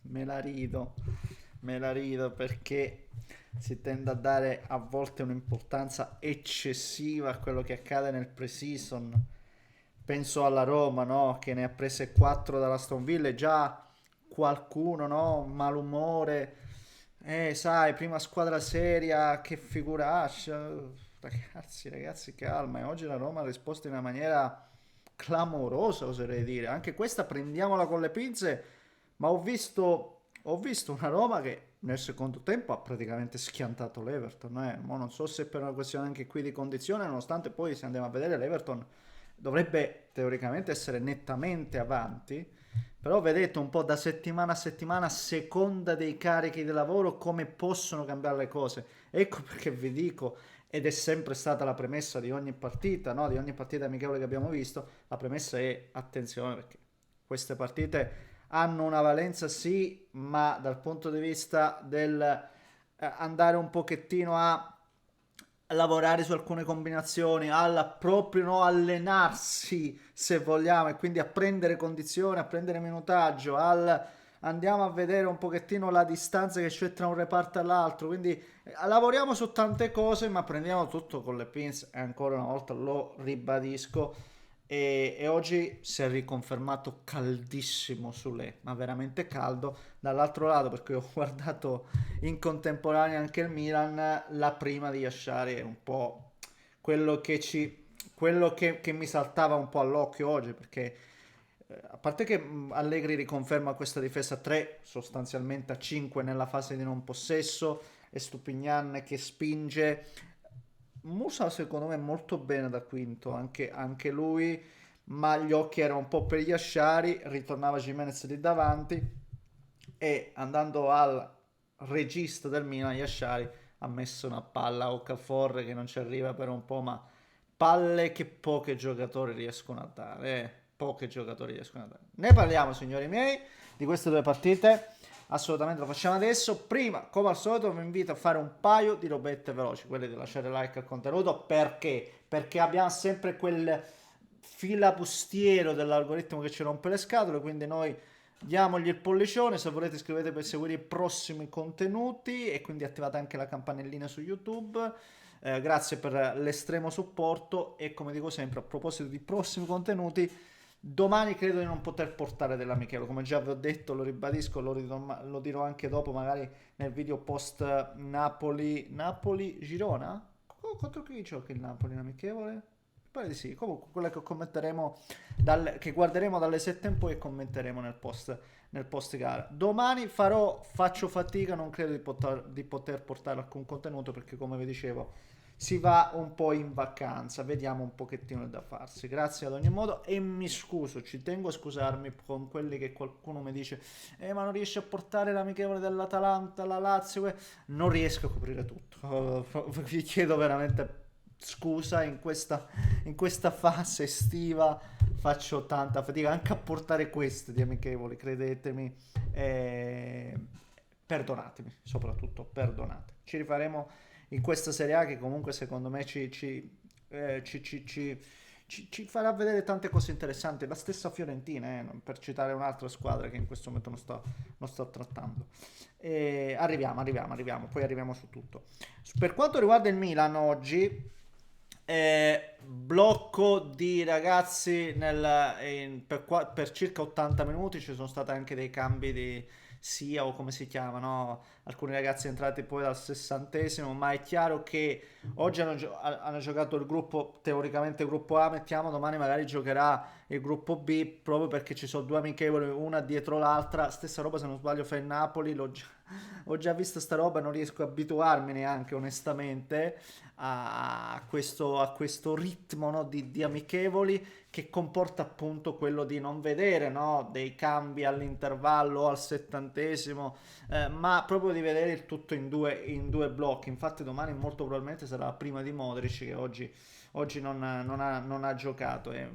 Me la rido, me la rido perché si tende a dare a volte un'importanza eccessiva a quello che accade nel pre-season. Penso alla Roma, no? Che ne ha prese 4 dalla Aston Villa e già qualcuno, no? Malumore. Sai, prima squadra seria, che figuraccia. Ragazzi, calma. E oggi la Roma ha risposto in una maniera clamorosa, oserei dire. Anche questa prendiamola con le pinze, ma ho visto una Roma che nel secondo tempo ha praticamente schiantato l'Everton. Ma non so se per una questione anche qui di condizione, nonostante poi se andiamo a vedere l'Everton dovrebbe teoricamente essere nettamente avanti, però vedete un po' da settimana a settimana, a seconda dei carichi di lavoro, come possono cambiare le cose. Ecco perché vi dico, ed è sempre stata la premessa di ogni partita, no? Di ogni partita amichevole che abbiamo visto, la premessa è attenzione perché queste partite hanno una valenza sì, ma dal punto di vista del andare un pochettino a lavorare su alcune combinazioni, al proprio no, allenarsi se vogliamo e quindi a prendere condizione, a prendere minutaggio, andiamo a vedere un pochettino la distanza che c'è tra un reparto e l'altro, quindi lavoriamo su tante cose ma prendiamo tutto con le pinze e ancora una volta lo ribadisco e oggi si è riconfermato caldissimo Sule, ma veramente caldo. Dall'altro lato, perché ho guardato in contemporanea anche il Milan, la prima di Yashari è un po' quello che mi saltava un po' all'occhio oggi, perché a parte che Allegri riconferma questa difesa 3 sostanzialmente a 5 nella fase di non possesso e Stupignan che spinge. Musa secondo me molto bene da quinto, anche lui, ma gli occhi erano un po' per gli asciari, ritornava Jimenez lì davanti e andando al regista del Milan, Yashari ha messo una palla a Okafor che non ci arriva per un po', ma palle che pochi giocatori riescono a dare, pochi giocatori riescono a dare. Ne parliamo, signori miei, di queste due partite. Assolutamente lo facciamo adesso. Prima, come al solito, vi invito a fare un paio di robette veloci, quelle di lasciare like al contenuto. Perché? Perché abbiamo sempre quel filabustiero dell'algoritmo che ci rompe le scatole, quindi noi diamogli il pollicione, se volete iscrivetevi per seguire i prossimi contenuti e quindi attivate anche la campanellina su YouTube. Grazie per l'estremo supporto e come dico sempre a proposito di prossimi contenuti, domani credo di non poter portare dell'amichevole, come già vi ho detto, lo ribadisco, lo dirò anche dopo magari nel video post Napoli-Girona. Contro chi gioca il Napoli in amichevole? Mi pare di sì, comunque quella che commenteremo che guarderemo dalle 7 in poi e commenteremo nel post gara. Domani faccio fatica, non credo di poter portare alcun contenuto perché come vi dicevo si va un po' in vacanza, vediamo un pochettino da farsi. Grazie ad ogni modo e mi scuso, ci tengo a scusarmi con quelli che qualcuno mi dice ma non riesci a portare l'amichevole dell'Atalanta, la Lazio, non riesco a coprire tutto. Vi chiedo veramente scusa in questa fase estiva faccio tanta fatica anche a portare queste di amichevoli, credetemi. Eh, Perdonatemi, soprattutto perdonate. Ci rifaremo in questa Serie A che comunque secondo me ci farà vedere tante cose interessanti. La stessa Fiorentina, per citare un'altra squadra che in questo momento non sto trattando. Arriviamo, poi arriviamo su tutto. Per quanto riguarda il Milan oggi, blocco di ragazzi per circa 80 minuti, ci sono stati anche dei cambi di SIA o come si chiamano, alcuni ragazzi entrati poi dal 60esimo, ma è chiaro che oggi hanno giocato il gruppo, teoricamente il gruppo A, mettiamo, domani magari giocherà il gruppo B proprio perché ci sono due amichevoli una dietro l'altra, stessa roba se non sbaglio fa il Napoli, ho già visto sta roba, non riesco a abituarmi neanche onestamente a questo ritmo, no, di amichevoli che comporta appunto quello di non vedere, no, dei cambi all'intervallo o al 70esimo, ma proprio di vedere il tutto in due blocchi. Infatti domani molto probabilmente sarà la prima di Modric che oggi non ha giocato e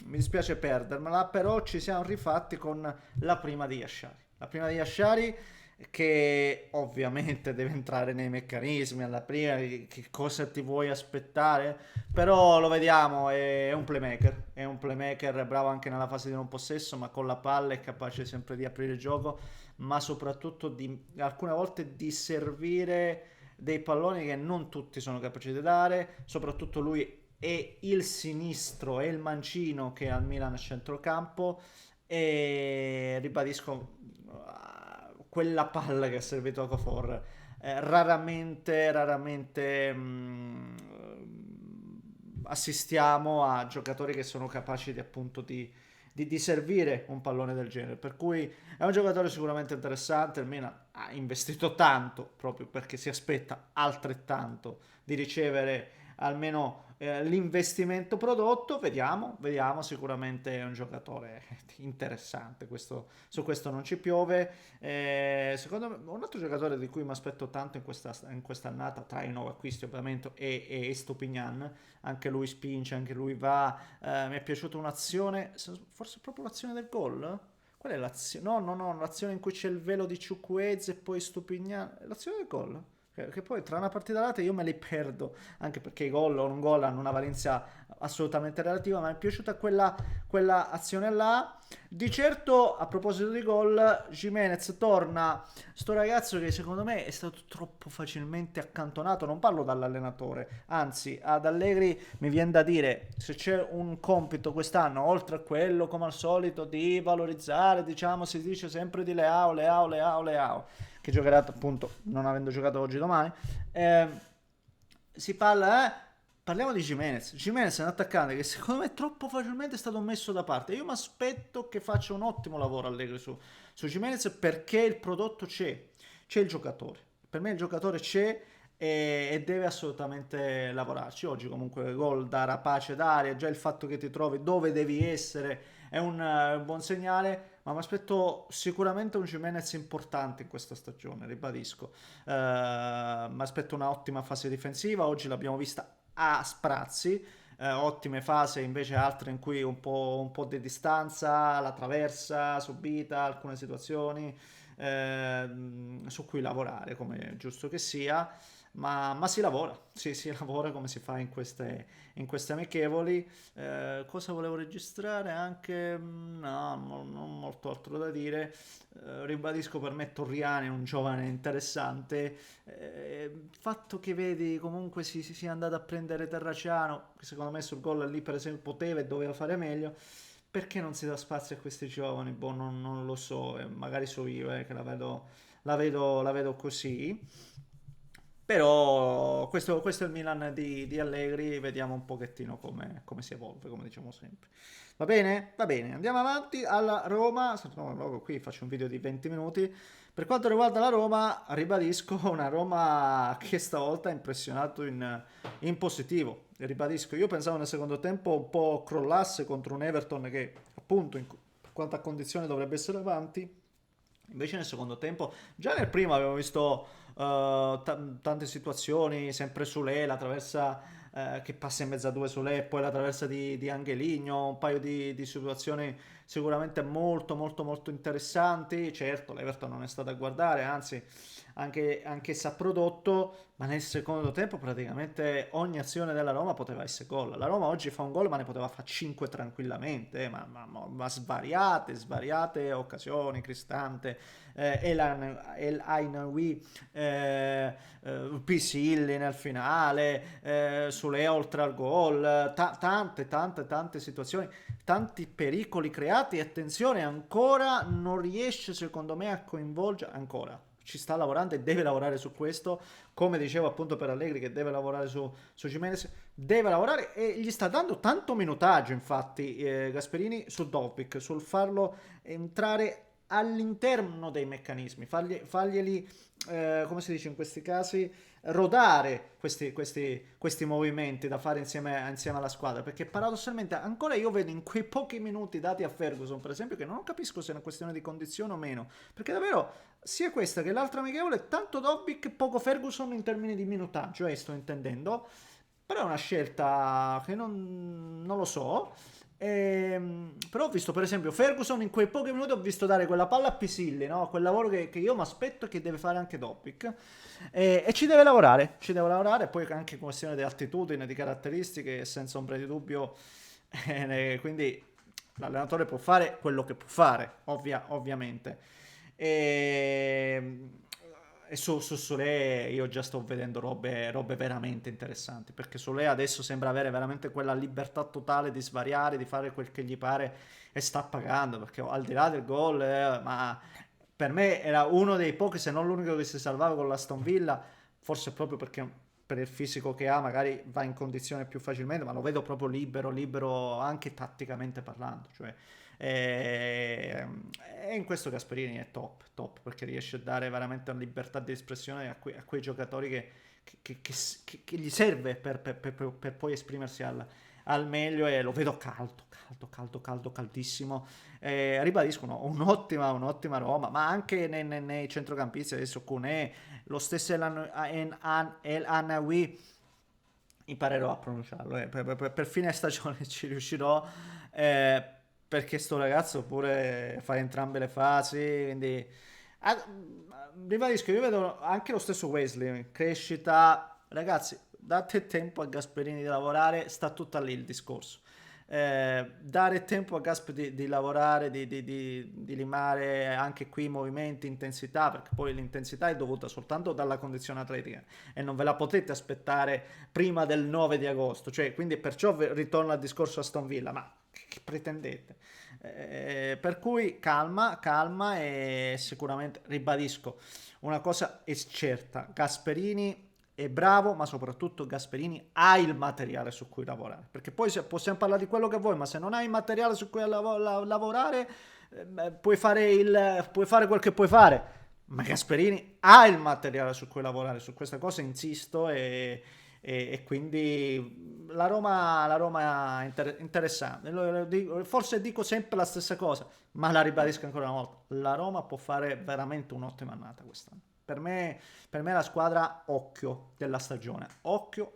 mi dispiace perdermela, però ci siamo rifatti con la prima di Yashari. La prima di Yashari che ovviamente deve entrare nei meccanismi alla prima, che cosa ti vuoi aspettare, però lo vediamo, è un playmaker, è bravo anche nella fase di non possesso, ma con la palla è capace sempre di aprire il gioco, ma soprattutto di alcune volte di servire dei palloni che non tutti sono capaci di dare, soprattutto lui è il sinistro, è il mancino che al Milan a centrocampo e ribadisco quella palla che ha servito a Okafor raramente assistiamo a giocatori che sono capaci di appunto di servire un pallone del genere, per cui è un giocatore sicuramente interessante. Il Milan ha investito tanto proprio perché si aspetta altrettanto di ricevere almeno l'investimento prodotto. Vediamo, sicuramente è un giocatore interessante, su questo non ci piove. Secondo me un altro giocatore di cui mi aspetto tanto in questa annata, tra i nuovi acquisti ovviamente, è Stupignan. Anche lui spinge, anche lui va. Mi è piaciuta un'azione, forse proprio l'azione del gol? Qual è l'azione? No, l'azione in cui c'è il velo di Ciukwueze e poi Stupignan. L'azione del gol? Che poi tra una partita e l'altra io me li perdo, anche perché i gol o non gol hanno una valenza assolutamente relativa, ma mi è piaciuta quella azione là. Di certo, a proposito di gol, Jimenez torna, sto ragazzo che secondo me è stato troppo facilmente accantonato, non parlo dall'allenatore, anzi ad Allegri mi viene da dire, se c'è un compito quest'anno, oltre a quello come al solito di valorizzare, diciamo si dice sempre di Leao, che giocherà appunto non avendo giocato oggi domani, eh, si parliamo di Jimenez. Jimenez è un attaccante che secondo me troppo facilmente è stato messo da parte. Io mi aspetto che faccia un ottimo lavoro Allegri su Jimenez, perché il prodotto c'è il giocatore. Per me il giocatore c'è e deve assolutamente lavorarci. Oggi comunque gol da rapace d'aria, già il fatto che ti trovi dove devi essere è un buon segnale, ma mi aspetto sicuramente un Jimenez importante in questa stagione, ribadisco. Mi aspetto una ottima fase difensiva, oggi l'abbiamo vista a sprazzi, ottime fasi, invece altre in cui un po' di distanza, la traversa subita, alcune situazioni su cui lavorare, come è giusto che sia. Ma si lavora, sì, si lavora come si fa in queste amichevoli. Cosa volevo registrare? Anche, no, non molto altro da dire. Ribadisco, per me Torriani è un giovane interessante. Il fatto che vedi comunque si sia andato a prendere Terraciano, che secondo me sul gol lì per esempio poteva e doveva fare meglio. Perché non si dà spazio a questi giovani? Boh, non lo so, magari so io che la vedo così. Però questo è il Milan di Allegri, vediamo un pochettino come si evolve, come diciamo sempre. Va bene? Va bene, andiamo avanti alla Roma. No, no, qui faccio un video di 20 minuti. Per quanto riguarda la Roma, ribadisco una Roma che stavolta ha impressionato in positivo. Ribadisco, io pensavo nel secondo tempo un po' crollasse contro un Everton che appunto per quanto a condizione dovrebbe essere avanti. Invece nel secondo tempo, già nel primo abbiamo visto tante situazioni, sempre Sule, la traversa che passa in mezzo a due Sule, poi la traversa di Angeligno, un paio di situazioni sicuramente molto interessanti. Certo, l'Everton non è stata a guardare, anzi anche se ha prodotto, ma nel secondo tempo praticamente ogni azione della Roma poteva essere gol. La Roma oggi fa un gol, ma ne poteva fare 5 tranquillamente, ma svariate occasioni, Cristante, El Ainaoui, Pisilli nel finale, Sule oltre al gol, tante situazioni, tanti pericoli creati. E attenzione, ancora non riesce secondo me a coinvolgere, ancora ci sta lavorando e deve lavorare su questo, come dicevo appunto per Allegri che deve lavorare su Gimenez, deve lavorare e gli sta dando tanto minutaggio infatti Gasperini su Dopic, sul farlo entrare all'interno dei meccanismi, farglieli come si dice in questi casi, rodare questi movimenti da fare insieme alla squadra, perché paradossalmente ancora io vedo in quei pochi minuti dati a Ferguson per esempio, che non capisco se è una questione di condizione o meno, perché davvero sia questa che l'altra amichevole tanto Dobbik poco Ferguson in termini di minutaggio, sto intendendo, però è una scelta che non lo so. Però ho visto per esempio Ferguson in quei pochi minuti, ho visto dare quella palla a Pisilli, no? Quel lavoro che io mi aspetto e che deve fare anche Dopic. E ci deve lavorare, poi anche questione di attitudine, di caratteristiche, senza ombra di dubbio. Quindi l'allenatore può fare quello che può fare, ovviamente. E, e su Solé io già sto vedendo robe veramente interessanti, perché Solé adesso sembra avere veramente quella libertà totale di svariare, di fare quel che gli pare e sta pagando, perché al di là del gol, ma per me era uno dei pochi, se non l'unico che si salvava con l'Aston Villa, forse proprio perché per il fisico che ha magari va in condizione più facilmente, ma lo vedo proprio libero anche tatticamente parlando, cioè e, e in questo Gasperini è top, perché riesce a dare veramente una libertà di espressione a quei giocatori che gli serve per poi esprimersi al meglio, e lo vedo caldissimo. Ribadisco, no, un'ottima Roma, ma anche nei centrocampisti, adesso Koné, lo stesso El Anawi, imparerò a pronunciarlo, per fine stagione ci riuscirò, eh, perché sto ragazzo pure fa entrambe le fasi, quindi ah, ribadisco, io vedo anche lo stesso Wesley, crescita, ragazzi, date tempo a Gasperini di lavorare, sta tutto lì il discorso. Dare tempo a Gasp di lavorare, di limare anche qui movimenti, intensità, perché poi l'intensità è dovuta soltanto dalla condizione atletica e non ve la potete aspettare prima del 9 di agosto, cioè, quindi perciò ritorno al discorso Aston Villa, ma che pretendete? Per cui calma, e sicuramente ribadisco, una cosa è certa, Gasperini è bravo, ma soprattutto Gasperini ha il materiale su cui lavorare. Perché poi possiamo parlare di quello che vuoi, ma se non hai il materiale su cui lavorare, puoi fare quel che puoi fare. Ma Gasperini ha il materiale su cui lavorare, su questa cosa insisto, e quindi la Roma è interessante. Forse dico sempre la stessa cosa, ma la ribadisco ancora una volta. La Roma può fare veramente un'ottima annata quest'anno. Per me è la squadra occhio della stagione. Occhio.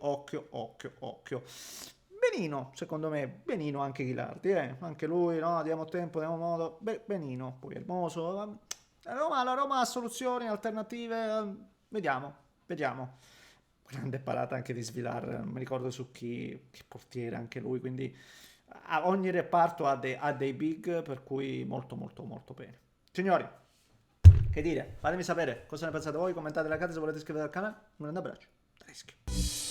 Benino, secondo me, benino anche Ghilardi, anche lui, no? Diamo tempo, diamo modo. Benino, poi Hermoso. La Roma ha soluzioni, alternative. Vediamo. Grande parata anche di Svilar, non mi ricordo su che portiere anche lui, quindi ogni reparto ha dei big, per cui molto bene. Signori, che dire? Fatemi sapere cosa ne pensate voi, commentate la casa se volete iscrivervi al canale. Un grande abbraccio da Rischio.